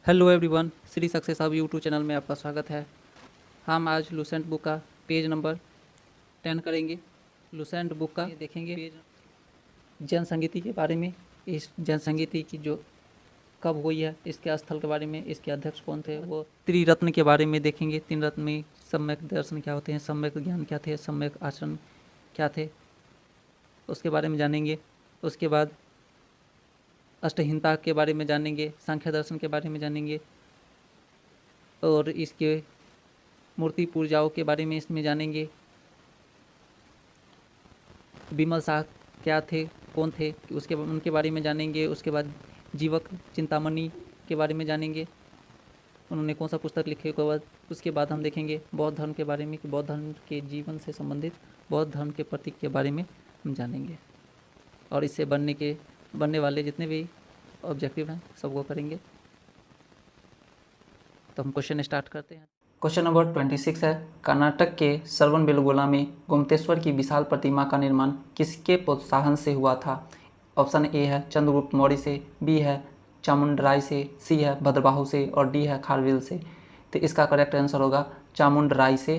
Hello everyone, Shri success hub YouTube channel में आपका स्वागत है। हम आज लुसेंट बुक का पेज नंबर 10 करेंगे। लुसेंट बुक का देखेंगे पेज जन संगीति के बारे में। इस जन संगीति की जो कब हुई है, इसके स्थल के बारे में, इसके अध्यक्ष कौन थे, वो त्रिरत्न के बारे में देखेंगे। तीन रत्न में सम्यक दर्शन क्या होते हैं, सम्यक ज्ञान क्या थे, सम्यक आचरण क्या थे, उसके बारे में जानेंगे। उसके बाद अष्टहीनता के बारे में जानेंगे, सांख्य दर्शन के बारे में जानेंगे और इसके मूर्ति पूजाओं के बारे में इसमें जानेंगे। विमल शाह क्या थे, कौन थे, उनके बारे में जानेंगे। उसके बाद जीवक चिंतामणि के बारे में जानेंगे, उन्होंने कौन सा पुस्तक लिखे। उसके बाद हम देखेंगे बौद्ध धर्म के बारे में कि बौद्ध धर्म के जीवन से संबंधित बौद्ध धर्म के प्रतीक के बारे में हम जानेंगे और इससे बनने वाले जितने भी ऑब्जेक्टिव हैं सबको करेंगे। तो हम क्वेश्चन स्टार्ट करते हैं। क्वेश्चन नंबर 26 है, कर्नाटक के श्रवणबेलगोला में गोमतेश्वर की विशाल प्रतिमा का निर्माण किसके प्रोत्साहन से हुआ था? ऑप्शन ए है चंद्रगुप्त मौर्य से, बी है चामुंडराय से, सी है भद्रबाहु से और डी है खारवेल से। तो इसका करेक्ट आंसर होगा चामुंडराय से,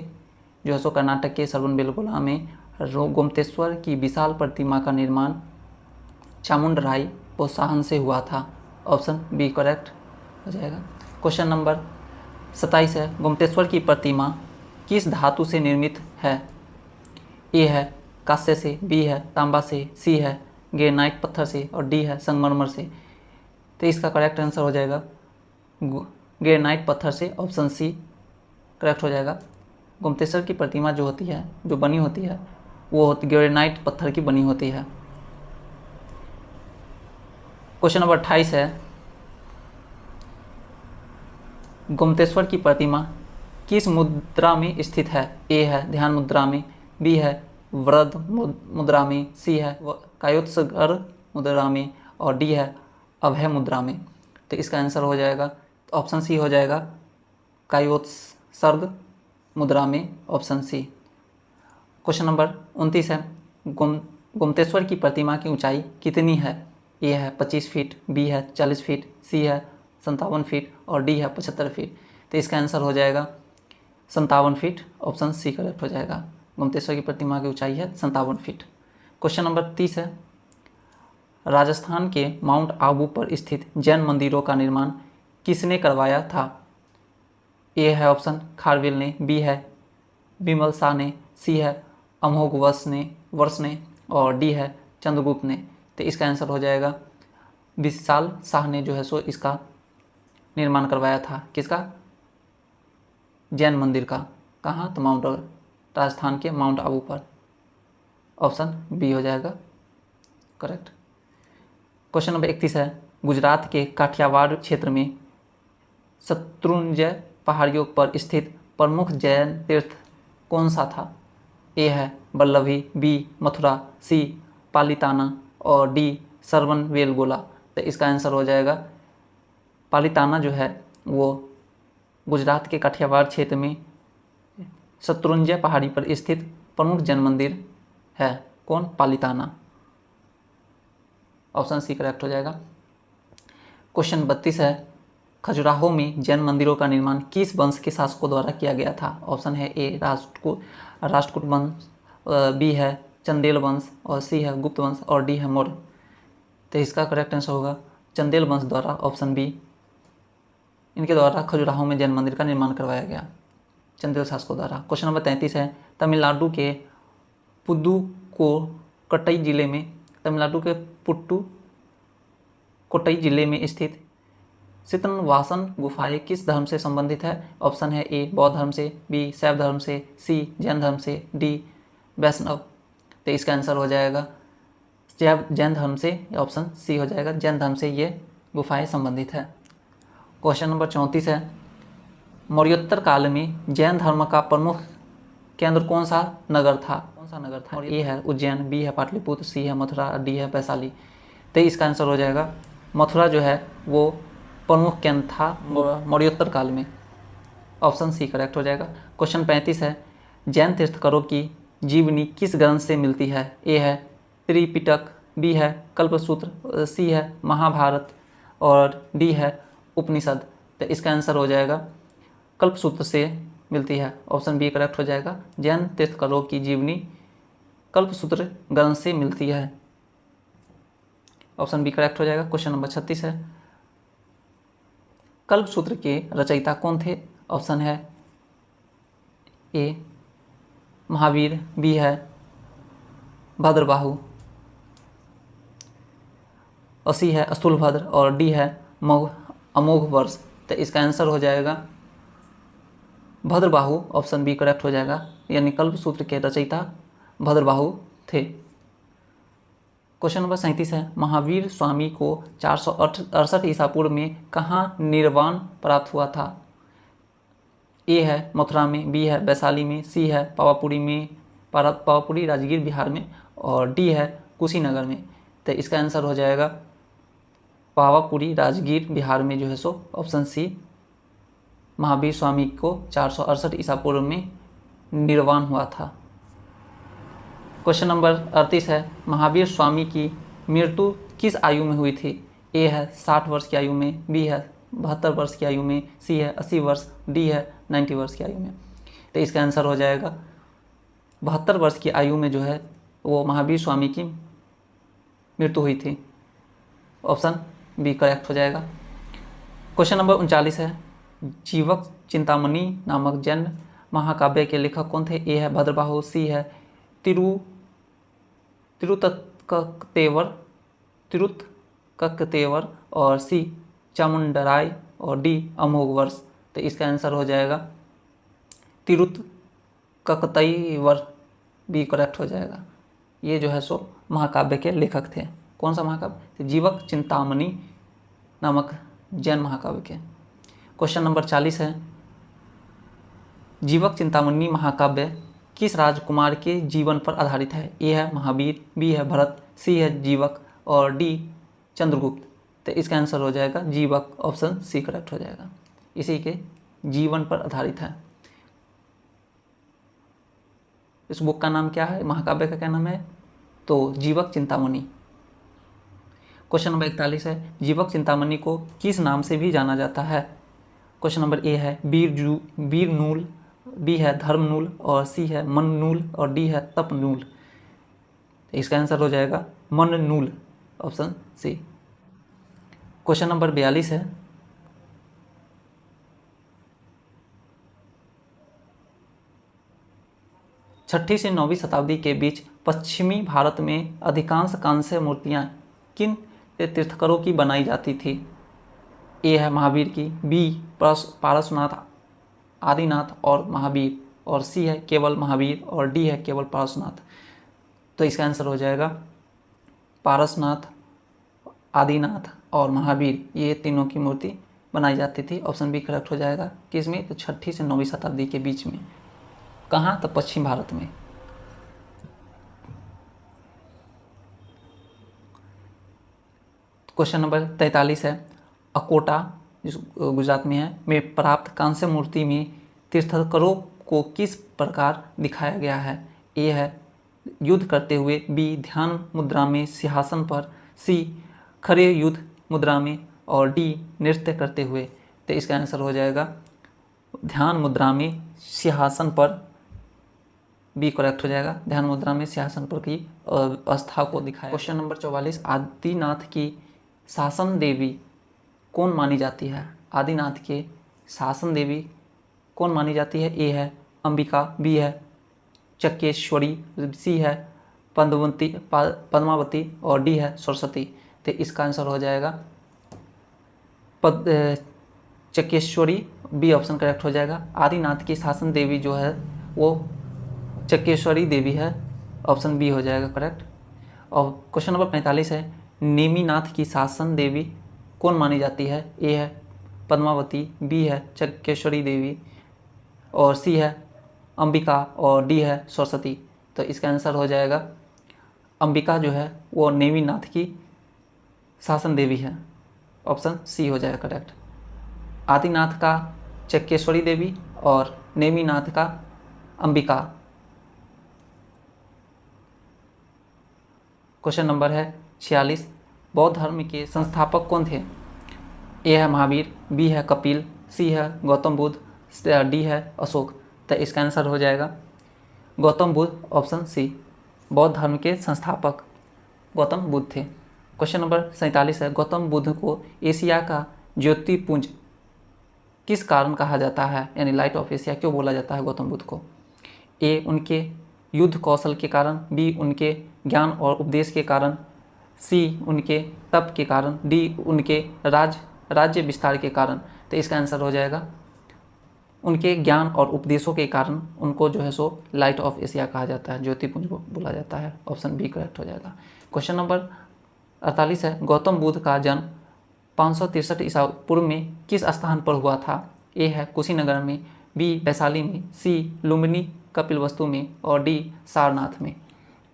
जो है सो कर्नाटक के श्रवणबेलगोला में गोमतेश्वर की विशाल प्रतिमा का निर्माण चामुंडराय प्रोत्साहन से हुआ था। ऑप्शन बी करेक्ट हो जाएगा। क्वेश्चन नंबर 27 है, गोमतेश्वर की प्रतिमा किस धातु से निर्मित है? ए है कांस्य से, बी है तांबा से, सी है ग्रेनाइट पत्थर से और डी है संगमरमर से। तो इसका करेक्ट आंसर हो जाएगा ग्रेनाइट पत्थर से, ऑप्शन सी करेक्ट हो जाएगा। गोमतेश्वर की प्रतिमा जो होती है, जो बनी होती है, वो ग्रेनाइट पत्थर की बनी होती है। क्वेश्चन नंबर 28 है, गोमतेश्वर की प्रतिमा किस मुद्रा में स्थित है? ए है ध्यान मुद्रा में, बी है वृद्ध मुद्रा में, सी है कायोत्सर्ग मुद्रा में और डी है अभय मुद्रा में। तो इसका आंसर हो जाएगा ऑप्शन सी हो जाएगा कायोत्सर्ग मुद्रा में, ऑप्शन सी। क्वेश्चन नंबर 29 है, गोमतेश्वर की प्रतिमा की ऊंचाई कितनी है? ए है 25 फीट, बी है 40 फीट, सी है 57 फीट और डी है 75 फीट। तो इसका आंसर हो जाएगा 57 फीट, ऑप्शन सी करेक्ट हो जाएगा। गोमतेश्वर की प्रतिमा की ऊंचाई है 57 फीट। क्वेश्चन नंबर 30 है, राजस्थान के माउंट आबू पर स्थित जैन मंदिरों का निर्माण किसने करवाया था? ए है ऑप्शन खारवेल ने, बी है विमल शाह ने, सी है अमोघवर्ष ने और डी है चंद्रगुप्त ने। तो इसका आंसर हो जाएगा विशाल शाह ने, जो है सो इसका निर्माण करवाया था। किसका? जैन मंदिर का। कहाँ? तो राजस्थान के माउंट आबू पर, ऑप्शन बी हो जाएगा करेक्ट। क्वेश्चन नंबर 31 है, गुजरात के काठियावाड़ क्षेत्र में शत्रुंजय पहाड़ियों पर स्थित प्रमुख जैन तीर्थ कौन सा था? ए है वल्लभी, बी मथुरा, सी पालिताना और डी श्रवणबेलगोला। तो इसका आंसर हो जाएगा पालिताना, जो है वो गुजरात के काठियावाड़ क्षेत्र में शत्रुंजय पहाड़ी पर स्थित प्रमुख जैन मंदिर है। कौन? पालिताना, ऑप्शन सी करेक्ट हो जाएगा। क्वेश्चन 32 है, खजुराहो में जैन मंदिरों का निर्माण किस वंश के शासकों द्वारा किया गया था? ऑप्शन है ए राष्ट्रकूट वंश, बी है चंदेल वंश और सी है गुप्त वंश और डी है मौर्य। तो इसका करेक्ट आंसर होगा चंदेल वंश द्वारा, ऑप्शन बी। इनके द्वारा खजुराहो में जैन मंदिर का निर्माण करवाया गया, चंदेल शासकों द्वारा। क्वेश्चन नंबर 33 है, तमिलनाडु के पुदुकोट्टई जिले में तमिलनाडु के पुदुकोट्टई जिले में स्थित सीतनवासन गुफाएं किस धर्म से संबंधित है? ऑप्शन है ए बौद्ध धर्म से, बी शैव धर्म से, सी जैन धर्म से, डी वैष्णव। तो इसका आंसर हो जाएगा जैन धर्म से, ऑप्शन सी हो जाएगा, जैन धर्म से ये गुफाएं संबंधित है। क्वेश्चन नंबर 34 है, मौर्योत्तर काल में जैन धर्म का प्रमुख केंद्र कौन सा नगर था? और ए है उज्जैन, बी है पाटलिपुत्र, सी है मथुरा, डी है वैशाली। तो इसका आंसर हो जाएगा मथुरा, जो है वो प्रमुख केंद्र था मौर्योत्तर काल में, ऑप्शन सी करेक्ट हो जाएगा। क्वेश्चन 35 है, जैन तीर्थंकरों की जीवनी किस ग्रंथ से मिलती है? ए है त्रिपिटक, बी है कल्पसूत्र, सी है महाभारत और डी है उपनिषद। तो इसका आंसर हो जाएगा कल्पसूत्र से मिलती है। ऑप्शन बी करेक्ट हो जाएगा। जैन तीर्थंकरों की जीवनी कल्पसूत्र ग्रंथ से मिलती है। ऑप्शन बी करेक्ट हो जाएगा। क्वेश्चन नंबर 36 है, कल्पसूत्र के रचयिता कौन थे? ऑप्शन है ए महावीर, बी है भद्रबाहु, और सी है स्थूलभद्र, और डी है अमोघवर्ष। तो इसका आंसर हो जाएगा भद्रबाहु। ऑप्शन बी करेक्ट हो जाएगा, यानी कल्पसूत्र के रचयिता भद्रबाहु थे। क्वेश्चन नंबर 37 है, महावीर स्वामी को 468 ईसा पूर्व में कहाँ निर्वाण प्राप्त हुआ था? ए है मथुरा में, बी है वैशाली में, सी है पावापुरी राजगीर बिहार में, और डी है कुशीनगर में। तो इसका आंसर हो जाएगा पावापुरी राजगीर बिहार में जो है so option C, Mahavir Swami को 468 ईसा पूर्व में निर्वाण हुआ था। क्वेश्चन नंबर 38 है, महावीर स्वामी की मृत्यु किस आयु में हुई थी? ए है 60 वर्ष की आयु में, बी है 72 वर्ष की आयु में, सी है 80 वर्ष, डी है 90 वर्ष की आयु में। तो इसका आंसर हो जाएगा 72 वर्ष की आयु में जो है वो महावीर स्वामी की मृत्यु हुई थी। ऑप्शन बी करेक्ट हो जाएगा। क्वेश्चन नंबर 39 है, जीवक चिंतामणि नामक जैन महाकाव्य के लेखक कौन थे? ए है भद्रबाहु, सी है तिरुत्ककतेवर, और सी चामुंडराय, और डी अमोघवर्ष। तो इसका आंसर हो जाएगा तिरुत्ककतेवर, बी करेक्ट हो जाएगा। ये जो है सो महाकाव्य के लेखक थे। कौन सा महाकाव्य? तो जीवक चिंतामणि नामक जैन महाकाव्य के। क्वेश्चन नंबर 40 है, जीवक चिंतामणि महाकाव्य किस राजकुमार के जीवन पर आधारित है? ए है महावीर, बी है भरत, सी है जीवक, और डी चंद्रगुप्त। तो इसका आंसर हो जाएगा जीवक। ऑप्शन सी करेक्ट हो जाएगा। इसी के जीवन पर आधारित है। इस बुक का नाम क्या है? महाकाव्य का क्या नाम है? तो जीवक चिंतामणि। क्वेश्चन नंबर 41 है, जीवक चिंतामणि को किस नाम से भी जाना जाता है? क्वेश्चन नंबर ए है वीर नूल, बी है धर्मनूल, और सी है मननूल, और डी है तपनूल। इसका आंसर हो जाएगा मननूल। Option C. क्वेश्चन नंबर 42 है, छठी से 9वीं शताब्दी के बीच पश्चिमी भारत में अधिकांश कांस्य मूर्तियां किन तीर्थंकरों की बनाई जाती थी? ए है महावीर की, बी पारसनाथ आदिनाथ और महावीर, और सी है केवल महावीर, और डी है केवल पारसनाथ। तो इसका आंसर हो जाएगा पारसनाथ, आदिनाथ और महावीर, ये तीनों की मूर्ति बनाई जाती थी। ऑप्शन बी करेक्ट हो जाएगा। किसमें? तो छठी से 9वीं शताब्दी के बीच में। कहाँ? तो पश्चिम भारत में। क्वेश्चन नंबर 43 है, अकोटा जिस गुजरात में है में प्राप्त कांस्य मूर्ति में तीर्थंकरों को किस प्रकार दिखाया गया है? ए है युद्ध करते हुए, बी ध्यान मुद्रा में सिंहासन पर, सी खड़े युद्ध मुद्रा में, और डी नृत्य करते हुए। तो इसका आंसर हो जाएगा ध्यान मुद्रा में सिंहासन पर, बी करेक्ट हो जाएगा। ध्यान मुद्रा में सिंहासन पर की अवस्था को दिखाया। क्वेश्चन नंबर 44, आदिनाथ की शासन देवी कौन मानी जाती है? आदिनाथ के शासन देवी कौन मानी जाती है? ए है अंबिका, बी है चक्केश्वरी, सी है पद्मावती, और डी है सरस्वती। तो इसका आंसर हो जाएगा चक्केश्वरी, बी ऑप्शन करेक्ट हो जाएगा। आदिनाथ की शासन देवी जो है वो चक्केश्वरी देवी है। ऑप्शन बी हो जाएगा करेक्ट। और क्वेश्चन नंबर 45 है, नेमिनाथ की शासन देवी कौन मानी जाती है? ए है पद्मावती, बी है चक्केश्वरी देवी, और सी है अंबिका, और डी है सरस्वती। तो इसका आंसर हो जाएगा अंबिका जो है वो नेमिनाथ की शासन देवी है। ऑप्शन सी हो जाएगा करेक्ट। आदिनाथ का चक्केश्वरी देवी और नेमिनाथ का अंबिका। क्वेश्चन नंबर है 46, बौद्ध धर्म के संस्थापक कौन थे? ए है महावीर, बी है कपिल, सी है गौतम बुद्ध, डी है अशोक। तो इसका आंसर हो जाएगा गौतम बुद्ध, ऑप्शन सी। बौद्ध धर्म के संस्थापक गौतम बुद्ध थे। क्वेश्चन नंबर 47 है, गौतम बुद्ध को एशिया का ज्योतिपुंज किस कारण कहा जाता है, यानी लाइट ऑफ एशिया क्यों बोला जाता है गौतम बुद्ध को? ए उनके युद्ध कौशल के कारण, बी उनके ज्ञान और उपदेश के कारण, सी उनके तप के कारण, डी उनके राज्य विस्तार के कारण। तो इसका आंसर हो जाएगा उनके ज्ञान और उपदेशों के कारण उनको जो है सो लाइट ऑफ एशिया कहा जाता है, ज्योतिपुंज को बोला जाता है। ऑप्शन बी करेक्ट हो जाएगा। क्वेश्चन नंबर 48 है, गौतम बुद्ध का जन्म 563 ईसा पूर्व में किस स्थान पर हुआ था? ए है कुशीनगर में, बी वैशाली में, सी लुम्बिनी कपिलवस्तु में और डी सारनाथ में।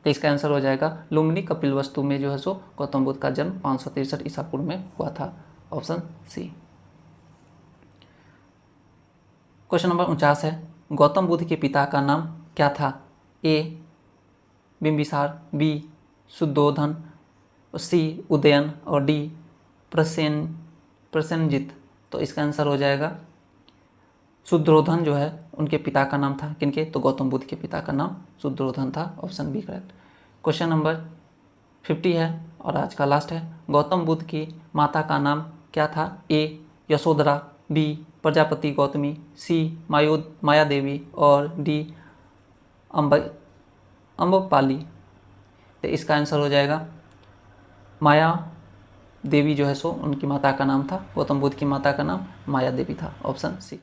तो इसका आंसर हो जाएगा लुम्बिनी कपिलवस्तु में जो है सो गौतम बुद्ध का जन्म 563 ईसा पूर्व में हुआ था। Option C. क्वेश्चन नंबर 49 है, गौतम बुद्ध के पिता का नाम क्या था? ए बिंबिसार, बी शुद्धोधन, सी उदयन और डी प्रसेनजित। तो इसका आंसर हो जाएगा शुद्धोधन जो है उनके पिता का नाम था। किनके? तो गौतम बुद्ध के पिता का नाम शुद्धोधन था। Option B correct. Question number 50 है और आज का लास्ट है, गौतम बुद्ध की माता का नाम क्या था? ए यशोधरा, बी प्रजापति गौतमी, सी माया देवी और डी अम्बपाली। तो इसका आंसर हो जाएगा माया देवी जो है सो उनकी माता का नाम था। गौतम बुद्ध की माता का नाम माया देवी था। ऑप्शन सी।